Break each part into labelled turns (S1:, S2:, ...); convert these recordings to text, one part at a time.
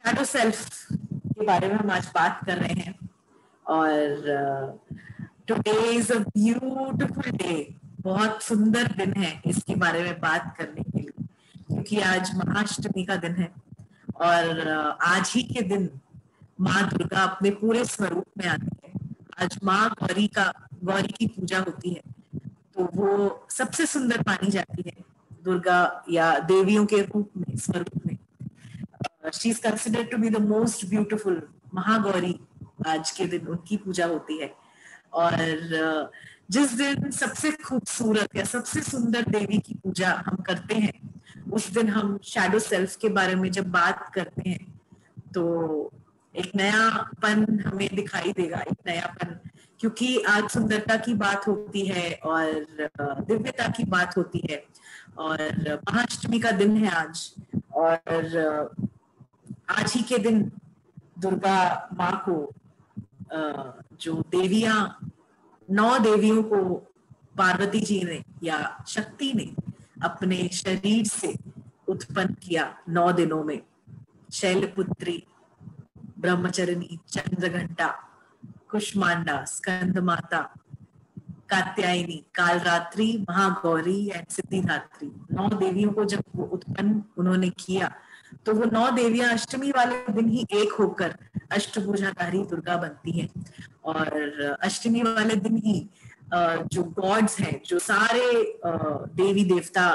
S1: Shadow self के बारे में हम आज बात कर रहे हैं और today is a beautiful day. बहुत सुंदर दिन है इसके बारे में बात करने के लिए, क्योंकि आज महाअष्टमी का दिन है और आज ही के दिन माँ दुर्गा अपने पूरे स्वरूप में आती है। आज माँ गौरी की पूजा होती है, तो वो सबसे सुंदर मानी जाती है दुर्गा या देवियों के रूप में, स्वरूप में। She is considered to be the most beautiful. Mahagauri, आज के दिन उनकी पूजा होती है। और जिस दिन सबसे खूबसूरत या सबसे सुंदर देवी की पूजा हम करते हैं, उस दिन हम शैडो सेल्फ के बारे में जब बात करते हैं तो एक नयापन हमें दिखाई देगा, एक नयापन, क्योंकि आज सुंदरता की बात होती है और दिव्यता की बात होती है और महाअष्टमी का दिन है आज। और आज ही के दिन दुर्गा माँ को जो देवियां, 9 देवियों को पार्वती जी ने या शक्ति ने अपने शरीर से उत्पन्न किया 9 दिनों में। शैलपुत्री, ब्रह्मचरणी, चंद्रघंटा, कुष्मांडा, स्कंद माता, कात्यायनी, कालरात्रि, महागौरी एंड सिद्धिदात्री। 9 देवियों को जब वो उत्पन्न उन्होंने किया तो वो 9 देवियां अष्टमी वाले दिन ही एक होकर अष्टभुजाधारी दुर्गा बनती हैं। और अष्टमी वाले दिन ही जो गॉड्स हैं, जो सारे देवी देवता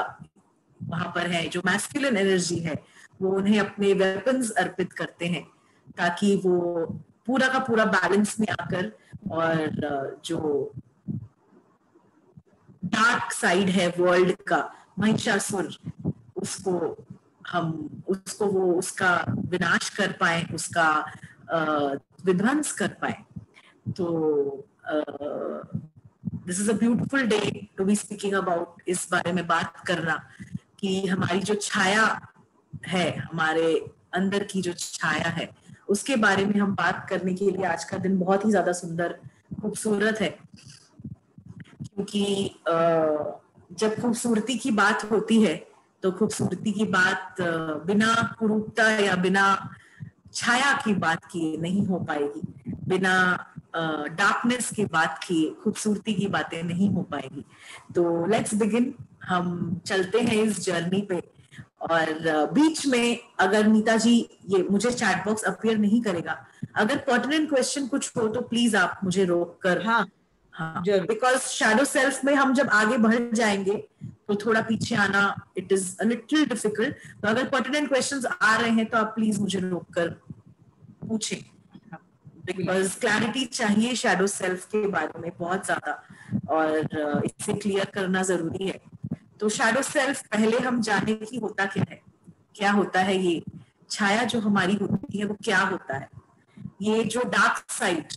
S1: वहां पर हैं, जो मैस्कुलिन एनर्जी है, वो उन्हें अपने वेपन्स अर्पित करते हैं ताकि वो पूरा का पूरा बैलेंस में आकर और जो डार्क साइड है वर्ल्ड का, महिषासुर, वो उसका विनाश कर पाए, उसका विध्वंस कर पाए। तो this is a beautiful day to be speaking about, इस बारे में बात करना कि हमारी जो छाया है, हमारे अंदर की जो छाया है, उसके बारे में हम बात करने के लिए आज का दिन बहुत ही ज्यादा सुंदर, खूबसूरत है। क्योंकि जब खूबसूरती की बात होती है तो खूबसूरती की बात बिना कुरूपता या बिना छाया की बात किए नहीं हो पाएगी, बिना डार्कनेस की बात किए खूबसूरती की बातें नहीं हो पाएगी। तो लेट्स बिगिन, हम चलते हैं इस जर्नी पे। और बीच में अगर नीता जी, ये मुझे चैट बॉक्स अपीयर नहीं करेगा, अगर पर्टिनेंट क्वेश्चन कुछ हो तो प्लीज आप मुझे रोक कर, हाँ, बिकॉज शैडो सेल्फ में हम जब आगे बढ़ जाएंगे तो थोड़ा पीछे आना it is a little difficult. तो अगर पर्टिनेंट क्वेश्चंस आ रहे हैं तो आप प्लीज मुझे रोक कर पूछें, बिकॉज क्लैरिटी चाहिए शैडो सेल्फ के बारे में बहुत ज्यादा, और इसे क्लियर करना जरूरी है। तो शैडो सेल्फ पहले हम जाने की होता क्या है, क्या होता है ये छाया जो हमारी होती है, वो क्या होता है। ये जो डार्क साइड,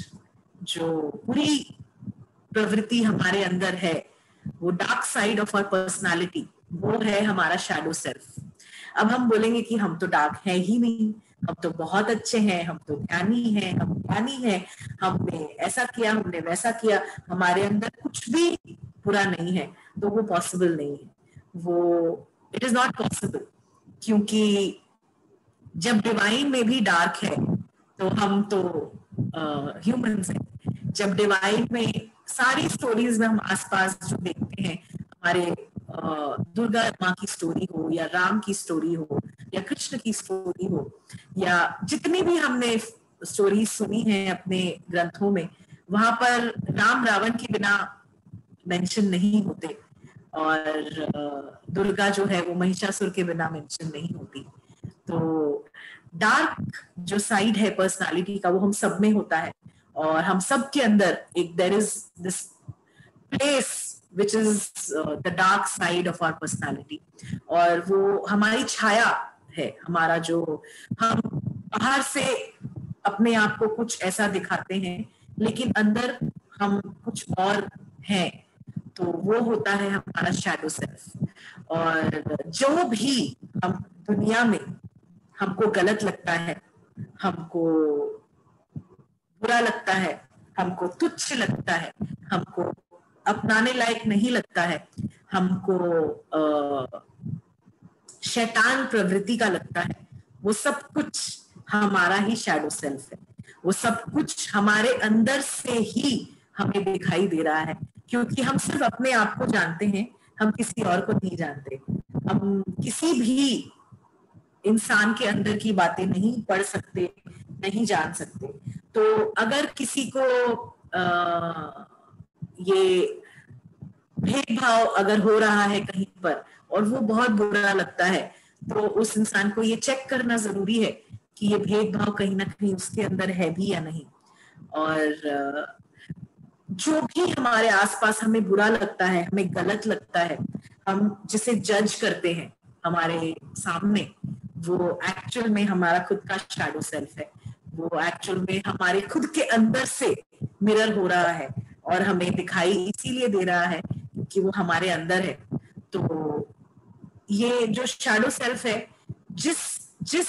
S1: जो पूरी प्रवृत्ति हमारे अंदर है, वो dark side of our personality, वो है हमारा शैडो सेल्फ। अब हम बोलेंगे कि हम तो डार्क है ही नहीं, हम तो बहुत अच्छे हैं, हम तो ज्ञानी हैं, हम ज्ञानी हैं, हमने ऐसा किया, हमने वैसा किया, हमारे अंदर कुछ भी बुरा नहीं है। तो वो पॉसिबल नहीं है, वो इट इज नॉट पॉसिबल। क्योंकि जब डिवाइन में भी डार्क है तो हम तो ह्यूमंस हैं। जब डिवाइन में सारी स्टोरीज में हम आसपास जो देखते हैं, हमारे दुर्गा माँ की स्टोरी हो या राम की स्टोरी हो या कृष्ण की स्टोरी हो, या जितनी भी हमने स्टोरीज सुनी है अपने ग्रंथों में, वहां पर राम रावण के बिना मेंशन नहीं होते और दुर्गा जो है वो महिषासुर के बिना मेंशन नहीं होती। तो डार्क जो साइड है पर्सनालिटी का, वो हम सब में होता है और हम सब के अंदर एक there is this place which is the dark side of our personality. और वो हमारी छाया है, हमारा जो हम बाहर से अपने आप को कुछ ऐसा दिखाते हैं लेकिन अंदर हम कुछ और हैं, तो वो होता है हमारा शैडो सेल्फ। और जो भी हम दुनिया में हमको गलत लगता है, हमको बुरा लगता है, हमको तुच्छ लगता है, हमको अपनाने लायक नहीं लगता है, हमको शैतान प्रवृत्ति का लगता है, वो सब कुछ हमारा ही शैडो सेल्फ है। वो सब कुछ हमारे अंदर से ही हमें दिखाई दे रहा है, क्योंकि हम सिर्फ अपने आप को जानते हैं, हम किसी और को नहीं जानते। हम किसी भी इंसान के अंदर की बातें नहीं पढ़ सकते, नहीं जान सकते। तो अगर किसी को ये भेदभाव अगर हो रहा है कहीं पर और वो बहुत बुरा लगता है, तो उस इंसान को ये चेक करना जरूरी है कि ये भेदभाव कहीं ना कहीं उसके अंदर है भी या नहीं। और जो भी हमारे आसपास हमें बुरा लगता है, हमें गलत लगता है, हम जिसे जज करते हैं हमारे सामने, वो एक्चुअल में हमारा खुद का शैडो सेल्फ है। वो एक्चुअल में हमारे खुद के अंदर से मिरर हो रहा है और हमें दिखाई इसीलिए दे रहा है कि वो हमारे अंदर है। तो ये जो शैडो सेल्फ है, जिस जिस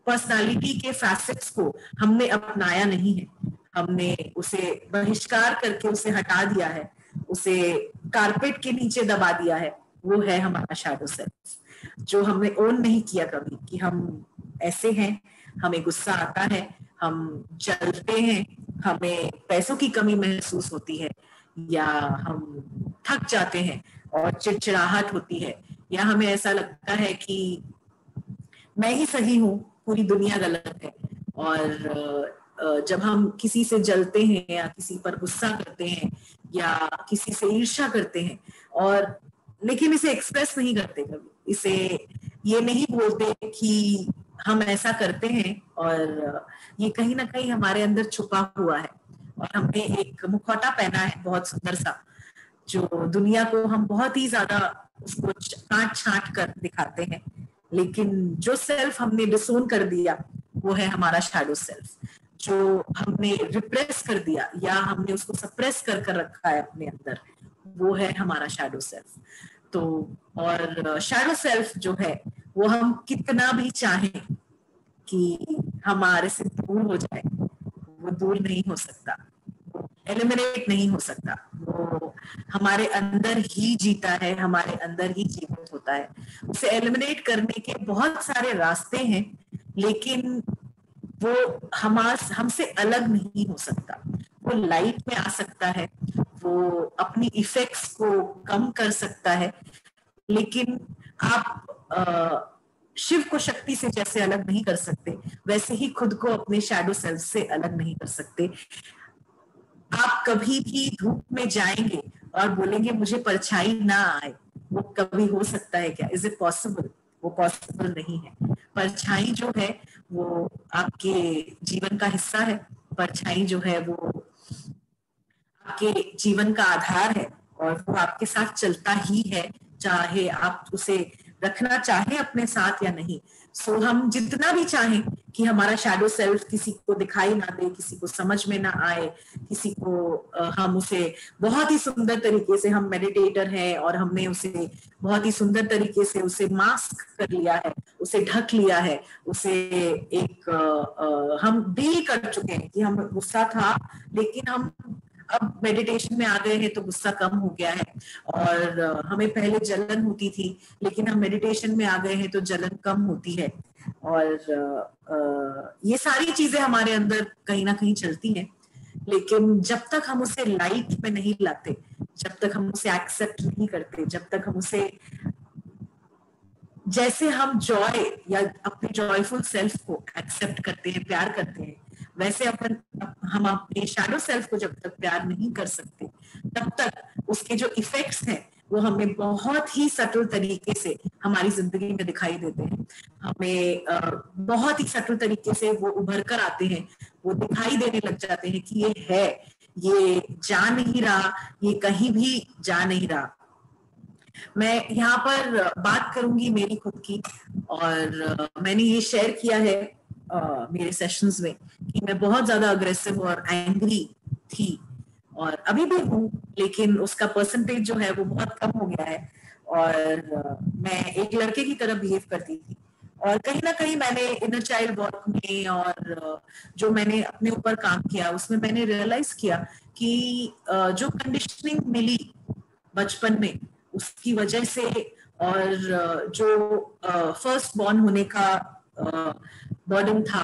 S1: पर्सनालिटी के फैसेट्स को हमने अपनाया नहीं है, हमने उसे बहिष्कार करके उसे हटा दिया है, उसे कारपेट के नीचे दबा दिया है, वो है हमारा शैडो सेल्फ, जो हमने ओन नहीं किया कभी कि हम ऐसे हैं। हमें गुस्सा आता है, हम जलते हैं, हमें पैसों की कमी महसूस होती है, या हम थक जाते हैं और चिड़चिड़ाहट होती है, या हमें ऐसा लगता है कि मैं ही सही हूँ, पूरी दुनिया गलत है। और जब हम किसी से जलते हैं या किसी पर गुस्सा करते हैं या किसी से ईर्ष्या करते हैं, और लेकिन इसे एक्सप्रेस नहीं करते, कभी इसे ये नहीं बोलते कि हम ऐसा करते हैं, और ये कहीं ना कहीं हमारे अंदर छुपा हुआ है। और हमने एक मुखौटा पहना है बहुत सुंदर सा, जो दुनिया को हम बहुत ही ज्यादा उसको काट छांट कर दिखाते हैं, लेकिन जो सेल्फ हमने डिसोन कर दिया वो है हमारा शैडो सेल्फ। जो हमने रिप्रेस कर दिया या हमने उसको सप्रेस कर रखा है अपने अंदर, वो है हमारा शैडो सेल्फ। तो और शैडो सेल्फ जो है वो हम कितना भी चाहें कि हमारे से दूर हो जाए, वो दूर नहीं हो सकता, एलिमिनेट नहीं हो सकता। वो हमारे अंदर ही जीता है, हमारे अंदर ही जीवित होता है। उसे एलिमिनेट करने के बहुत सारे रास्ते हैं, लेकिन वो हमसे अलग नहीं हो सकता। वो लाइट में आ सकता है, वो अपनी इफेक्ट्स को कम कर सकता है, लेकिन आप शिव को शक्ति से जैसे अलग नहीं कर सकते, वैसे ही खुद को अपने शैडो सेल्फ से अलग नहीं कर सकते। आप कभी भी धूप में जाएंगे और बोलेंगे मुझे परछाई ना आए, वो कभी हो सकता है क्या? Is it possible? वो पॉसिबल नहीं है। परछाई जो है वो आपके जीवन का हिस्सा है। परछाई जो है वो आपके जीवन का आधार है, और वो आपके साथ चलता ही है, चाहे आप उसे रखना चाहे अपने साथ या नहीं। सो हम जितना भी चाहें कि हमारा शैडो सेल्फ किसी को दिखाई ना दे, किसी को समझ में ना आए, किसी को हम उसे बहुत ही सुंदर तरीके से, हम मेडिटेटर हैं और हमने उसे बहुत ही सुंदर तरीके से उसे मास्क कर लिया है, उसे ढक लिया है, उसे एक हम डील कर चुके हैं कि हम गुस्सा था, लेकिन हम अब मेडिटेशन में आ गए हैं तो गुस्सा कम हो गया है। और हमें पहले जलन होती थी, लेकिन हम मेडिटेशन में आ गए हैं तो जलन कम होती है। और ये सारी चीजें हमारे अंदर कहीं ना कहीं चलती हैं, लेकिन जब तक हम उसे लाइट में नहीं लाते, जब तक हम उसे एक्सेप्ट नहीं करते, जब तक हम उसे, जैसे हम जॉय या अपने जॉयफुल सेल्फ को एक्सेप्ट करते हैं, प्यार करते हैं, वैसे हम अपने शैडो सेल्फ को जब तक प्यार नहीं कर सकते, तब तक उसके जो इफेक्ट्स हैं वो हमें बहुत ही सटल तरीके से हमारी जिंदगी में दिखाई देते हैं। हमें बहुत ही सटल तरीके से वो उभर कर आते हैं, वो दिखाई देने लग जाते हैं कि ये है, ये जा नहीं रहा, ये कहीं भी जा नहीं रहा। मैं यहाँ पर बात करूंगी मेरी खुद की, और मैंने ये शेयर किया है मेरे सेशंस में कि मैं बहुत ज्यादा अग्रेसिव और एंग्री थी, और अभी भी हूँ, लेकिन उसका परसेंटेज जो है वो बहुत कम हो गया है। और मैं एक लड़के की तरह बिहेव करती थी, और कहीं ना कहीं मैंने इनर चाइल्ड वर्क में और जो मैंने अपने ऊपर काम किया उसमें मैंने रियलाइज किया कि जो कंडीशनिंग मिली बचपन में उसकी वजह से, और जो फर्स्ट बॉर्न होने का बर्डन था,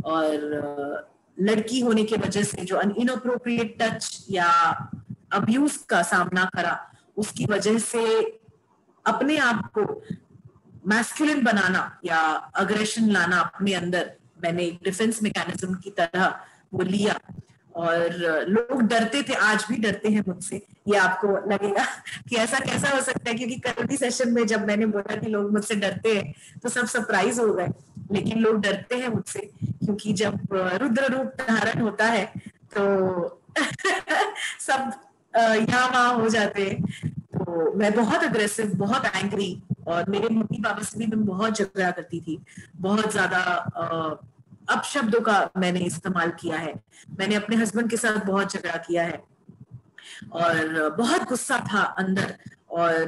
S1: और लड़की होने की वजह से जो इनअप्रोप्रिएट टच या अब्यूज का सामना करा, उसकी वजह से अपने आप को मैस्कुलिन बनाना या अग्रेशन लाना अपने अंदर, मैंने एक डिफेंस मैकेनिज्म की तरह वो लिया। और लोग डरते थे, आज भी डरते हैं मुझसे। ये आपको लगेगा कि ऐसा कैसा हो सकता है, क्योंकि कल भी सेशन में जब मैंने बोला कि लोग मुझसे डरते हैं तो सब सरप्राइज हो गए। लेकिन लोग डरते हैं मुझसे, क्योंकि जब रुद्र रूप धारण होता है तो सब यहाँ वहां हो जाते हैं। तो मैं बहुत अग्रेसिव, बहुत एंग्री, और मेरे मम्मी पापा से भी मैं बहुत झगड़ा करती थी, बहुत ज्यादा अपशब्दों का मैंने इस्तेमाल किया है। मैंने अपने हस्बैंड के साथ बहुत झगड़ा किया है, और बहुत गुस्सा था अंदर, और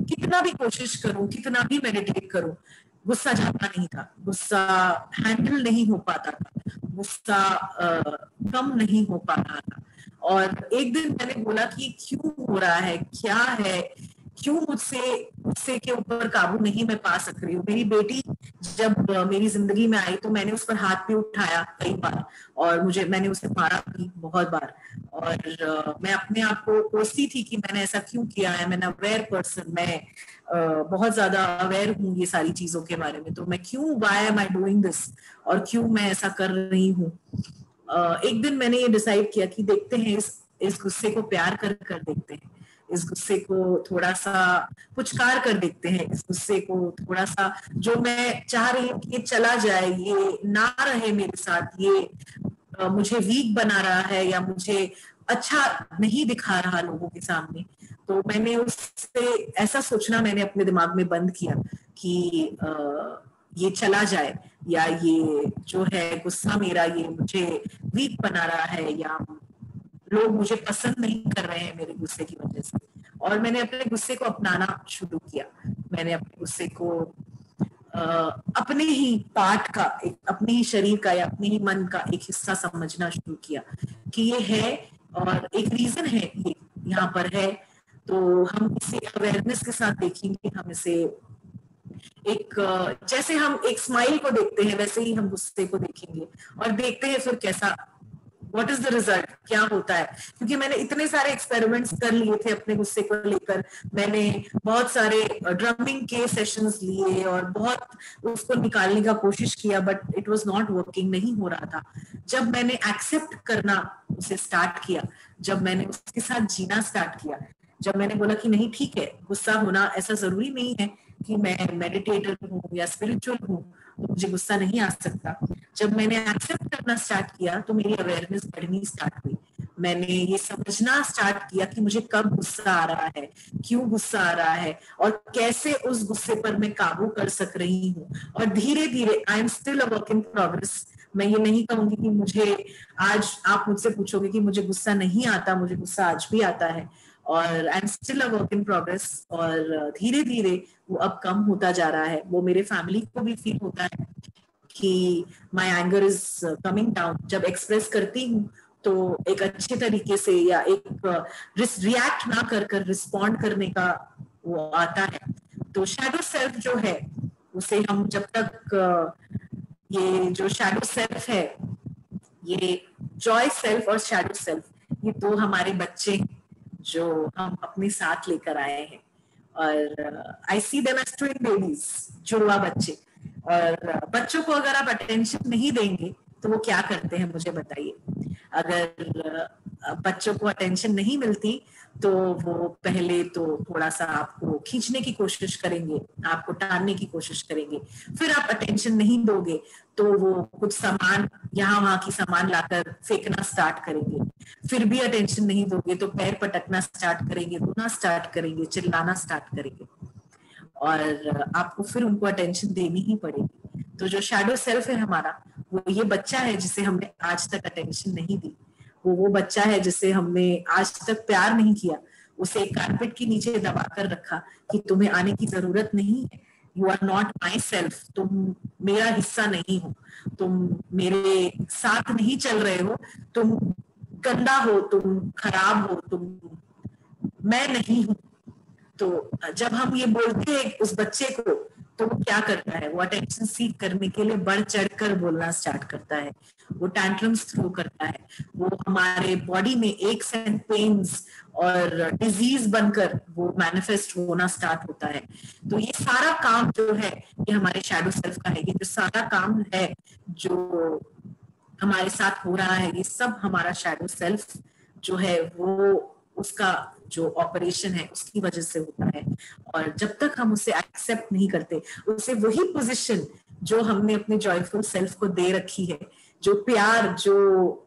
S1: कितना भी कोशिश करूं, कितना भी मेडिटेट करूं, गुस्सा जाता नहीं था, गुस्सा हैंडल नहीं हो पाता था, गुस्सा कम नहीं हो पा रहा था। और एक दिन मैंने बोला कि क्यों हो रहा है, क्या है, क्यों मुझसे गुस्से के ऊपर काबू नहीं मैं पा सक रही हूँ। मेरी बेटी जब मेरी जिंदगी में आई तो मैंने उस पर हाथ भी उठाया कई बार, और मैंने उसे मारा भी बहुत बार, और मैं अपने आप को कोसती थी कि मैंने ऐसा क्यों किया है। मैंने अवेयर पर्सन, मैं बहुत ज्यादा अवेयर हूँ ये सारी चीजों के बारे में, तो मैं क्यों, why am I doing this, और क्यों मैं ऐसा कर रही हूँ। एक दिन मैंने ये डिसाइड किया कि देखते हैं, इस गुस्से को प्यार कर देखते हैं, इस गुस्से को थोड़ा सा पुचकार कर देखते हैं, इस गुस्से को थोड़ा सा, जो मैं चाह रही हूँ कि ये चला जाए, ये ना रहे मेरे साथ, ये मुझे वीक बना रहा है या मुझे अच्छा नहीं दिखा रहा लोगों के सामने, तो मैंने उससे ऐसा सोचना मैंने अपने दिमाग में बंद किया कि ये चला जाए, या ये जो है गुस्सा मेरा, ये मुझे वीक बना रहा है, या लोग मुझे पसंद नहीं कर रहे हैं मेरे गुस्से की वजह से। और मैंने अपने गुस्से को अपनाना शुरू किया। मैंने अपने गुस्से को अपने ही पार्ट का, अपने ही शरीर का या अपने ही मन का एक हिस्सा समझना शुरू किया कि ये है, और एक रीजन है, ये यहाँ पर है। तो हम इसे अवेयरनेस के साथ देखेंगे, हम इसे एक, जैसे हम एक स्माइल को देखते हैं वैसे ही हम गुस्से को देखेंगे, और देखते हैं फिर कैसा, व्हाट इज द रिजल्ट, क्या होता है। क्योंकि मैंने इतने सारे एक्सपेरिमेंट्स कर लिए थे अपने गुस्से को लेकर, मैंने बहुत सारे ड्रमिंग के सेशंस लिए और बहुत उसको निकालने का कोशिश किया, but it was not working, नहीं हो रहा था। जब मैंने एक्सेप्ट करना उसे स्टार्ट किया, जब मैंने उसके साथ जीना स्टार्ट किया, जब मैंने बोला कि नहीं ठीक है, गुस्सा होना ऐसा जरूरी नहीं है कि मैं मेडिटेटर हूँ या स्पिरिचुअल हूँ तो मुझे गुस्सा नहीं आ सकता। जब मैंने एक्सेप्ट करना स्टार्ट किया तो मेरी अवेयरनेस बढ़नी स्टार्ट हुई। मैंने ये समझना स्टार्ट किया कि मुझे कब गुस्सा आ रहा है, क्यों गुस्सा आ रहा है, और कैसे उस गुस्से पर मैं काबू कर सक रही हूँ। और धीरे धीरे, I am still a work in progress. मैं ये नहीं कहूंगी कि मुझे, आज आप मुझसे पूछोगे कि मुझे गुस्सा नहीं आता, मुझे गुस्सा आज भी आता है, और I am still a work in progress. और धीरे धीरे वो अब कम होता जा रहा है। वो मेरे फैमिली को भी फील होता है कि माई एंगर इज कमिंग डाउन। जब एक्सप्रेस करती हूँ तो एक अच्छे तरीके से, या एक रिएक्ट ना कर रिस्पॉन्ड करने का वो आता है। तो शैडो सेल्फ जो है, उसे हम जब तक ये जो शैडो सेल्फ है, ये जॉय सेल्फ और शैडो सेल्फ, ये दो हमारे बच्चे जो हम अपने साथ लेकर आए हैं। और I see them as twin babies, जुड़वा बच्चे। और बच्चों को अगर आप अटेंशन नहीं देंगे तो वो क्या करते हैं मुझे बताइए। अगर बच्चों को अटेंशन नहीं मिलती तो वो पहले तो थोड़ा सा आपको खींचने की कोशिश करेंगे, आपको टालने की कोशिश करेंगे। फिर आप अटेंशन नहीं दोगे तो वो कुछ सामान, यहाँ वहां की सामान लाकर फेंकना स्टार्ट करेंगे। फिर भी अटेंशन नहीं दोगे तो पैर पटकना स्टार्ट करेंगे, रोना स्टार्ट करेंगे, चिल्लाना स्टार्ट करेंगे, और आपको फिर उनको अटेंशन देनी ही पड़ेगी। तो जो शैडो सेल्फ है हमारा, वो ये बच्चा है जिसे हमने आज तक अटेंशन नहीं दी। वो बच्चा है जिसे हमने आज तक प्यार नहीं किया, उसे कारपेट के नीचे दबा कर रखा कि तुम्हें आने की जरूरत नहीं है, you are not myself, तुम मेरा हिस्सा नहीं हो, तुम मेरे साथ नहीं चल रहे हो, तुम गंदा हो, तुम खराब हो, तुम, मैं नहीं हूं। तो जब हम ये बोलते हैं उस बच्चे को तो वो क्या करता है, वो अटेंशन सीख करने के लिए बढ़ चढ़कर बोलना स्टार्ट करता है, वो टैंट्रम्स थ्रो करता है, वो हमारे बॉडी में एक्स एंड पेन्स और डिजीज बनकर वो मैनिफेस्ट होना स्टार्ट होता है। तो ये सारा काम जो है ये हमारे शैडो सेल्फ का है। ये जो सारा काम है जो हमारे साथ हो रहा है, ये सब हमारा शैडो सेल्फ जो है वो उसका जो ऑपरेशन है उसकी वजह से होता है। और जब तक हम उसे एक्सेप्ट नहीं करते, उसे वही पोजीशन जो हमने अपने जॉयफुल सेल्फ को दे रखी है, जो प्यार, जो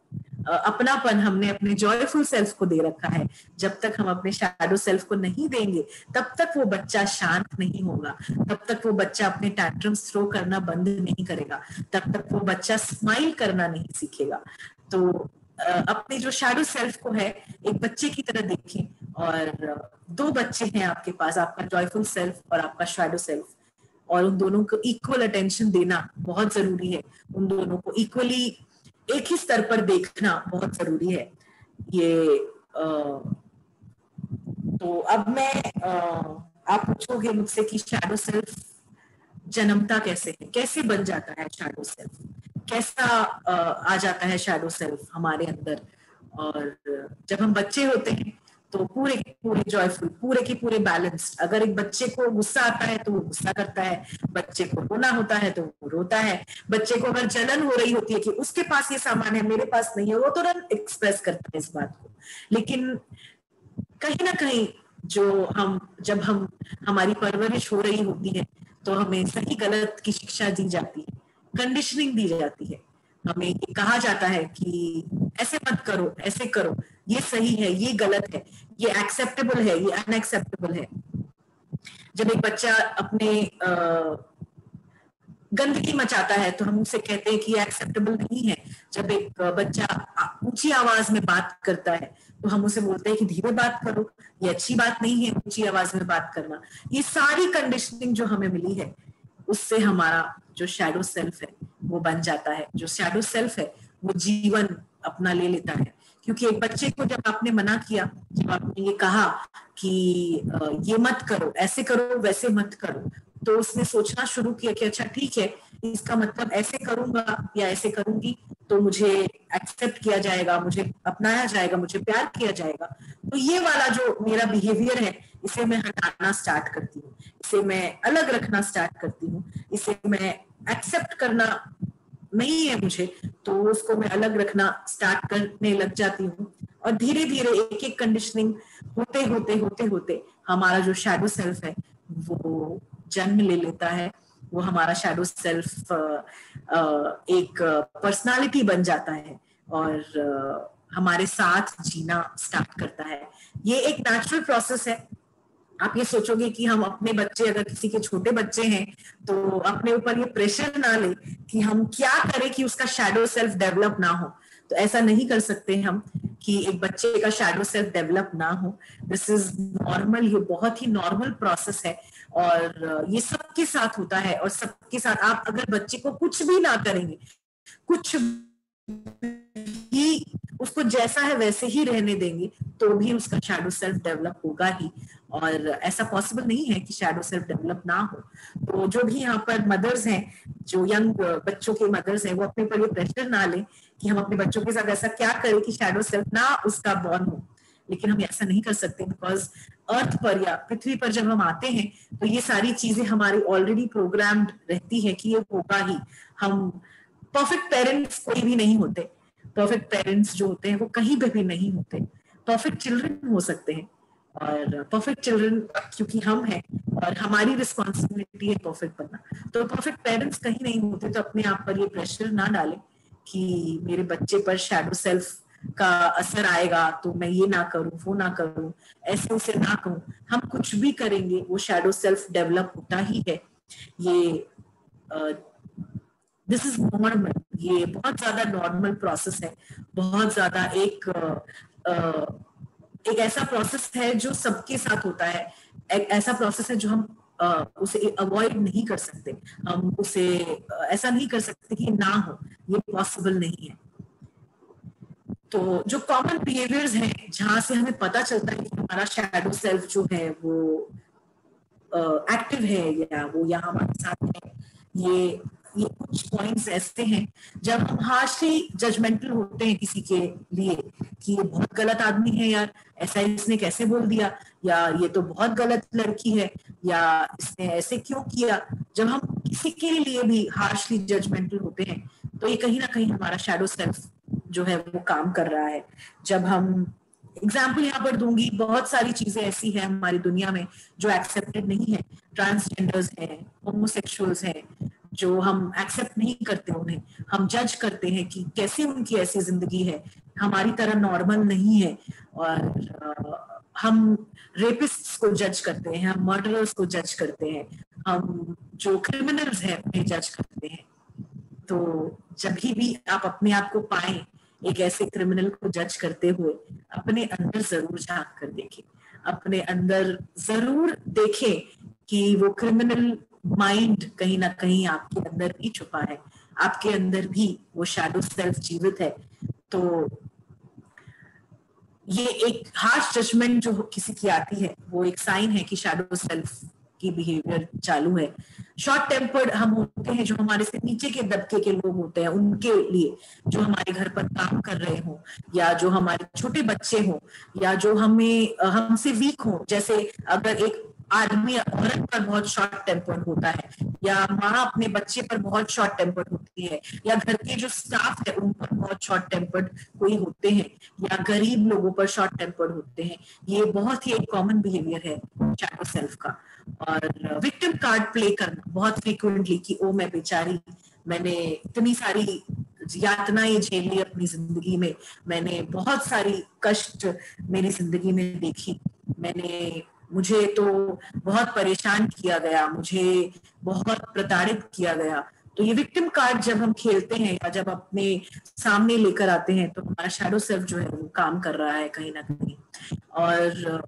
S1: अपनापन हमने अपने जॉयफुल सेल्फ को दे रखा है, जब तक हम अपने शैडो सेल्फ को नहीं देंगे तब तक वो बच्चा शांत नहीं होगा, तब तक वो बच्चा अपने टैंट्रम्स थ्रो करना बंद नहीं करेगा, तब तक वो बच्चा स्माइल करना नहीं सीखेगा। तो अपने जो शैडो सेल्फ को है एक बच्चे की तरह देखें, और दो बच्चे हैं आपके पास, आपका जॉयफुल सेल्फ और आपका शैडो सेल्फ, और उन दोनों को इक्वल अटेंशन देना बहुत जरूरी है, उन दोनों को इक्वली एक ही स्तर पर देखना बहुत जरूरी है। ये तो अब मैं आप पूछोगे मुझसे कि शैडो सेल्फ जन्मता कैसे है, कैसे बन जाता है शैडो सेल्फ, कैसा आ जाता है शैडो सेल्फ हमारे अंदर। और जब हम बच्चे होते हैं तो पूरे के पूरे जॉयफुल, पूरे के पूरे बैलेंस्ड। अगर एक बच्चे को गुस्सा आता है तो वो गुस्सा करता है, बच्चे को रोना होता है तो वो रोता है, बच्चे को अगर जलन हो रही होती है कि उसके पास ये सामान है मेरे पास नहीं है, वो तुरंत एक्सप्रेस करता है इस बात को। लेकिन कहीं ना कहीं जब हम हमारी परवरिश हो रही होती है तो हमें सही गलत की शिक्षा दी जाती है, कंडीशनिंग दी जाती है, हमें ये कहा जाता है कि ऐसे मत करो, ऐसे करो, ये सही है, ये गलत है, ये एक्सेप्टेबल है, ये अनएक्सेप्टेबल है। जब एक बच्चा अपने गंदगी मचाता है तो हम उसे कहते हैं कि ये एक्सेप्टेबल नहीं है। जब एक बच्चा ऊंची आवाज में बात करता है तो हम उसे बोलते हैं कि धीरे बात करो, ये अच्छी बात नहीं है ऊंची आवाज में बात करना। ये सारी कंडीशनिंग जो हमें मिली है उससे हमारा जो शैडो सेल्फ है वो बन जाता है। जो शैडो सेल्फ है वो जीवन अपना ले लेता है, क्योंकि एक बच्चे को जब आपने मना किया, जब आपने ये कहा कि ये मत करो, ऐसे करो, वैसे मत करो, तो उसने सोचना शुरू किया कि अच्छा ठीक है, इसका मतलब ऐसे करूंगा या ऐसे करूंगी तो मुझे एक्सेप्ट किया जाएगा, मुझे अपनाया जाएगा, मुझे प्यार किया जाएगा। तो ये वाला जो मेरा बिहेवियर है इसे मैं हटाना स्टार्ट करती हूँ, इसे मैं अलग रखना स्टार्ट करती हूँ, इसे मैं एक्सेप्ट करना नहीं है मुझे, तो उसको मैं अलग रखना स्टार्ट करने लग जाती हूँ। और धीरे धीरे एक एक कंडीशनिंग होते होते होते होते हमारा जो शैडो सेल्फ है वो जन्म ले लेता है। वो हमारा शैडो सेल्फ एक पर्सनालिटी बन जाता है और हमारे साथ जीना स्टार्ट करता है। ये एक नेचुरल प्रोसेस है। आप ये सोचोगे कि हम अपने बच्चे, अगर किसी के छोटे बच्चे हैं तो अपने ऊपर ये प्रेशर ना ले कि हम क्या करें कि उसका शैडो सेल्फ डेवलप ना हो। तो ऐसा नहीं कर सकते हम कि एक बच्चे का शैडो सेल्फ डेवलप ना हो। दिस इज नॉर्मल, ये बहुत ही नॉर्मल प्रोसेस है और ये सबके साथ होता है। और सबके साथ आप अगर बच्चे को कुछ भी ना करेंगे, कुछ ही उसको जैसा है वैसे ही रहने देंगे, तो भी उसका शैडो सेल्फ डेवलप होगा ही। और ऐसा पॉसिबल नहीं है कि शैडो सेल्फ डेवलप ना हो। तो जो भी यहाँ पर मदर्स हैं, जो यंग बच्चों के मदर्स हैं, वो अपने पर ये प्रेशर ना लें कि हम अपने बच्चों के साथ ऐसा क्या करें कि शैडो सेल्फ ना उसका बॉर्न हो। लेकिन हम ऐसा नहीं कर सकते, बिकॉज अर्थ पर या पृथ्वी पर जब हम आते हैं तो ये सारी चीजें हमारी ऑलरेडी प्रोग्राम्ड रहती है कि ये होगा ही। हम परफेक्ट पेरेंट्स कोई भी नहीं होते। परफेक्ट पेरेंट्स जो होते हैं वो कहीं पे भी नहीं होते। परफेक्ट चिल्ड्रन हो सकते हैं, और परफेक्ट चिल्ड्रन क्योंकि हम हैं और हमारी रिस्पॉन्सिबिलिटी है परफेक्ट बनना। तो परफेक्ट पेरेंट्स कहीं नहीं होते। तो अपने आप पर ये प्रेशर ना डालें कि मेरे बच्चे पर शैडो सेल्फ का असर आएगा तो मैं ये ना करूं, वो ना करूं, ऐसे उसे ना कहूं। हम कुछ भी करेंगे वो शैडो सेल्फ डेवलप होता ही है। ये दिस इज नॉर्मल, ये बहुत ज्यादा नॉर्मल प्रोसेस है। बहुत ज्यादा एक ऐसा प्रोसेस है जो सबके साथ होता है। एक ऐसा प्रोसेस है जो हम उसे अवॉइड नहीं कर सकते। हम उसे ऐसा नहीं कर सकते कि ना हो, ये पॉसिबल नहीं है। तो जो कॉमन बिहेवियर्स हैं जहां से हमें पता चलता है कि हमारा शैडो सेल्फ जो है वो एक्टिव है या वो यहाँ हमारे साथ है। ये कुछ पॉइंट्स ऐसे हैं जब हम हार्शली जजमेंटल होते हैं किसी के लिए कि ये बहुत गलत आदमी है यार, ऐसा इसने कैसे बोल दिया, या ये तो बहुत गलत लड़की है, या इसने ऐसे क्यों किया। जब हम किसी के लिए भी हार्शली जजमेंटल होते हैं तो ये कहीं ना कहीं हमारा शैडो सेल्फ जो है वो काम कर रहा है। जब हम एग्जाम्पल यहाँ पर दूंगी, बहुत सारी चीजें ऐसी हैं हमारी दुनिया में जो एक्सेप्टेड नहीं है। ट्रांसजेंडर्स हैं, होमोसेक्सुअल्स हैं, जो हम एक्सेप्ट नहीं करते, उन्हें हम जज करते हैं कि कैसे उनकी ऐसी जिंदगी है, हमारी तरह नॉर्मल नहीं है। और हम रेपिस्ट्स को जज करते हैं, हम मर्डरर्स को जज करते हैं, हम जो क्रिमिनल्स हैं उन्हें जज करते हैं। तो जब भी आप अपने आप को पाएं एक ऐसे क्रिमिनल को जज करते हुए, अपने अंदर जरूर झांक कर देखें, अपने अंदर जरूर देखें कि वो क्रिमिनल माइंड कहीं ना कहीं आपके अंदर भी छुपा है, आपके अंदर भी वो शैडो सेल्फ जीवित है। तो ये एक हार्श जजमेंट जो किसी की आती है वो एक साइन है कि शैडो सेल्फ की बिहेवियर चालू है। शॉर्ट टेम्पर्ड हम होते हैं, जो हमारे से नीचे के दबके के लोग होते हैं, उनके लिए, जो हमारे घर पर काम कर रहे हो, या जो हमारे छोटे बच्चे हो, या जो हमसे वीक हो। जैसे अगर एक आदमी औरत पर बहुत शॉर्ट टेम्पर्ड होता है, या माँ अपने बच्चे पर बहुत शॉर्ट टेम्पर्ड होती है, या घर के जो स्टाफ है उन पर बहुत शॉर्ट टेम्पर्ड कोई होते हैं, या गरीब लोगों पर शॉर्ट टेम्पर्ड होते हैं, ये बहुत ही एक कॉमन बिहेवियर है शैडो सेल्फ का। और विक्टिम कार्ड प्ले करना बहुत फ्रीक्वेंटली कि ओ मैं बेचारी, मैंने इतनी सारी यातनाएं झेली अपनी जिंदगी में, मैंने बहुत सारी कष्ट मेरी जिंदगी में देखी, मुझे तो बहुत परेशान किया गया, मुझे बहुत प्रताड़ित किया गया। तो ये विक्टिम कार्ड जब हम खेलते हैं या जब अपने सामने लेकर आते हैं तो हमारा शैडो सेल्फ जो है वो काम कर रहा है कहीं ना कहीं। और